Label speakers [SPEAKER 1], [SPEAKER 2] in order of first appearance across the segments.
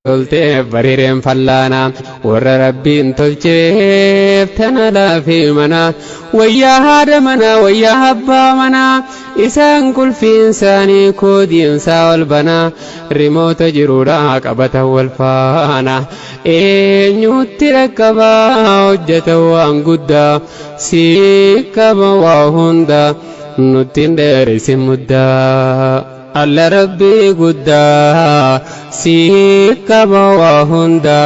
[SPEAKER 1] tolteef bariireen fallaana warra rabbiin tolcheef tana laafii mana wayyaa haadha mana wayyaa abbaa mana isaan kulfiinsaanii koodiinsaa ol bana rimoota jiruudha qabatan wal faana eenyutti dhaqqabaa hojjeta waan guddaa si qaba waa hunda nuttiin dheerisi muddaa alla rabbii guddaa si qaba waa hunda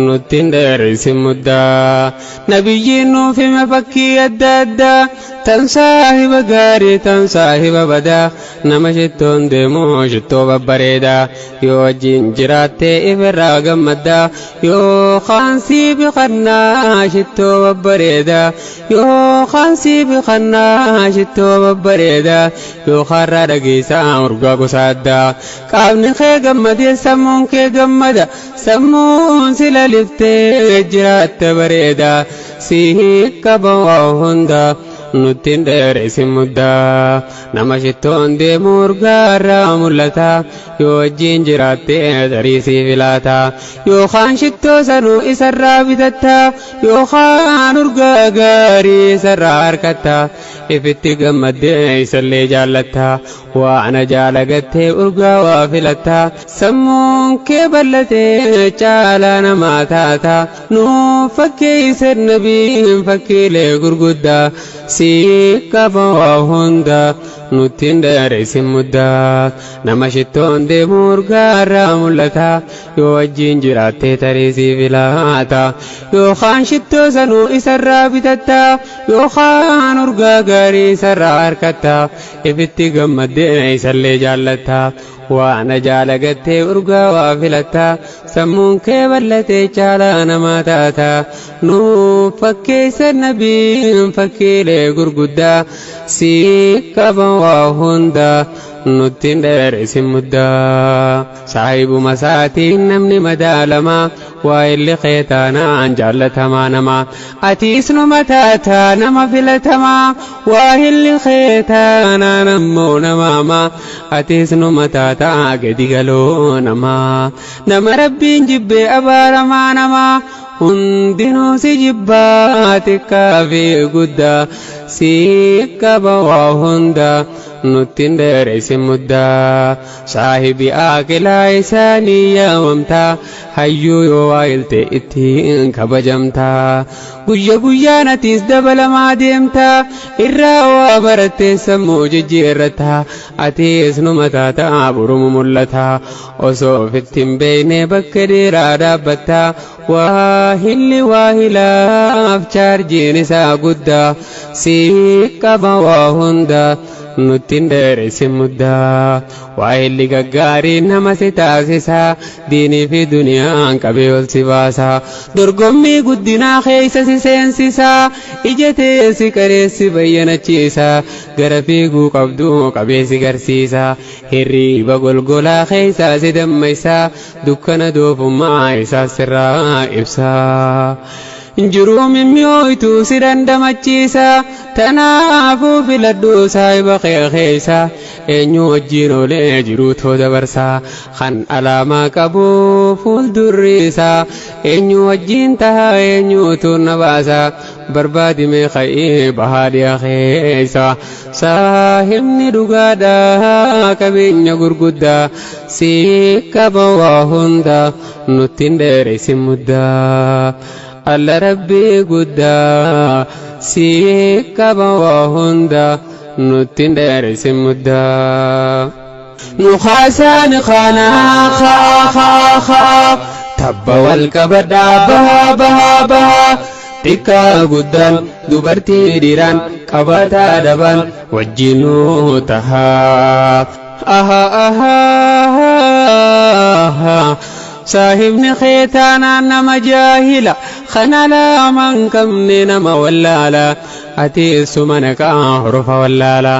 [SPEAKER 1] nuttiin dheerisi muddaa nabiyyiin nuuf hime fakkii adda addaa tan saahiba gaarii tan saahiba badaa nama shittoon deemu shittoo babbareedaa yoo wajjin jiraattee ifirraa gammaddaa yoo khaansii biqannaa shittoo babbareedaa yoo khaansii biqannaa shittoo babbareedaa yoo kharraa dhageessaa urgaa gosa addaa qaamni kee gammadee sammuun kee gammada sammuun sila liftee jiraatte bareedaa si qaba waa hunda nuttiin dheerisi muddaa nama shittoon deemu urgaarraa mul'ata yoo wajjin jiraattee dariisii filaata yookaan shittoo sanuu isarraa bitatta yookaan urgaa gaarii isarraa harkatta ifitti gammaddee isallee jaallatta waana jaalagattee urgaa waa filatta sammuun kee ballatee caalaa namaa taata nuuf fakkeeysen nabiin fakkiilee gurguddaa si qaba waa hunda nuttiin dheerisi muddaa nama shittoon deemu urgaarraa mul'ata yoo wajjin jiraattee dariisii filaata yookaan shittoo sanuu isarraa bitatta yookaan urgaa gaarii isarraa harkatta ifitti gammaddee isallee jaallatta waana jaalagattee urgaa waa filatta sammuun kee ballatee caalaa namaa taata nuuf fakkeeysen nabiin fakkiilee gurguddaa si qaba waa hunda nuttiin dheerisi muddaa saahibuma saatiin namni madaalamaa waa illi keetaanaan jaallatamaa namaa atiis numa taataa nama filatamaa waa illi keetaanaan ammoo namaamaa atiis numa taataa gadi galoo namaa nama rabbiin jibbee abaaramaa namaa hundinuu si jibbaa xiqqaa fi guddaa si qaba waa hunda nuttiin dheerisi muddaa saahibi aaqilaa isaanii yaamamtaa hayyuu yoo waa ilte ittiin kabajamtaa guyya guyyaan atiis dabalamaa deemtaa irraa waa barattee sammuu jijjiirrataa atiis numa taataa burumu mul'ataa osoo ofittiin beeynee bakka dheeraa dhaabbattaa waa hilli waa hilaaf chaarjiin isaa guddaa si qaba waa hunda nuttiin dheerisi muddaa waa hilli gaggaarii nama si taasisaa diinii fi duniyaan qabee ol si baasaa dorgommii guddinaa keeysa si seensisaa ijatee si qareessi bayyanachiisaa gara fiiguu qabduu qabee si garsiisaa hirriiba golgolaa keeysaa si dammaysaa dukkana doofummaa isaa sirraa ibsaa jiruu mimmiyooytuu si dandamachiisa tanaafuu filadhuu saahiba keessa eenyu wajjin oolee jiruutoo dabarsaa kan alaamaa qabu fuuldurri isaa eenyu wajjin tahaa eenyuutu na baasaa barbaadimee ka'ee bahaadhiyaa keessa saahibni dhugaadhaa qabeenya gurguddaa si qaba waa hunda nuttiin dheerisi muddaa alla rabbii guddaa si qaba waa hunda nuttiin dheerisi muddaa nu khaasaan khaa tabba wal qabadhaa bahaa xiqqaa guddaan dubartii dhiiraan qabataa dhaban wajjinuu tahaa saahibni keetaanaan nama jaahila kana laaman qabne nama wallaala ati sumana kaa hurufa wallaala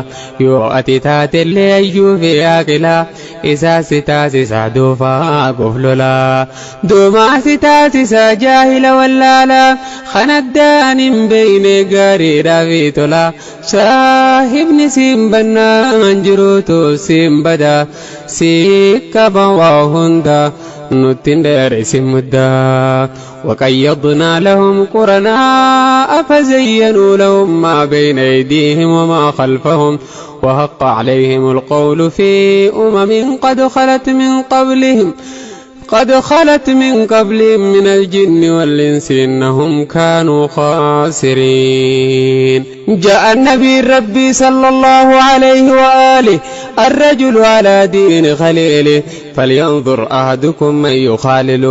[SPEAKER 1] yoo ati taatellee ayyuu fi aaqilaa isaa si taasisaa doofaa goflolaa doomaa si taasisaa jaahila wallaala kanaddaan hin beeyne gaariidhaa fi tolaa saahibni siin bannaan jiruutu siin badaa si qaba waa hunda نتندر سمدا وقيضنا لهم قرناء فزينوا لهم ما بين أيديهم وما خلفهم وحق عليهم القول في قد خلت من قبلهم من الجن والإنس إنهم كانوا خاسرين. جاء النبي الربي صلى الله عليه وآله الرجل على دين خليله فلينظر أحدكم من يخالل.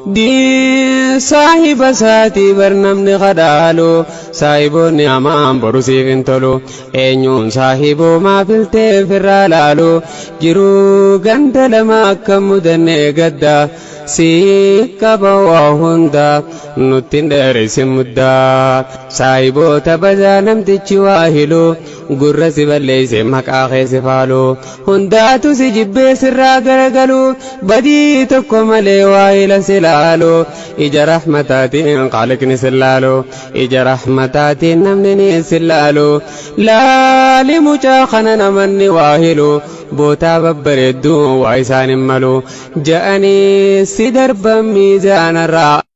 [SPEAKER 1] دين صاحب ساتي برنمن خدالو صاحبوني أمام برسيف انتلو أينيون صاحبو ما فلتي فرالالو جرو غندل ما كمدن قدا سيكا بواهندا نتندر سمدا صاحبو تبزا نمتش واهلو قرس بليس مكا خيس فالو هنداتو سجب سرا غرغلو بديتكم لواهل سلالو إجا رحمتاتين قالك نسلالو إجا رحمتاتين نمني سلالو لا لمجاخنا نمني واهلو بوتا ببردو وعيسان ملو جاءني سدربا ميزان الرأي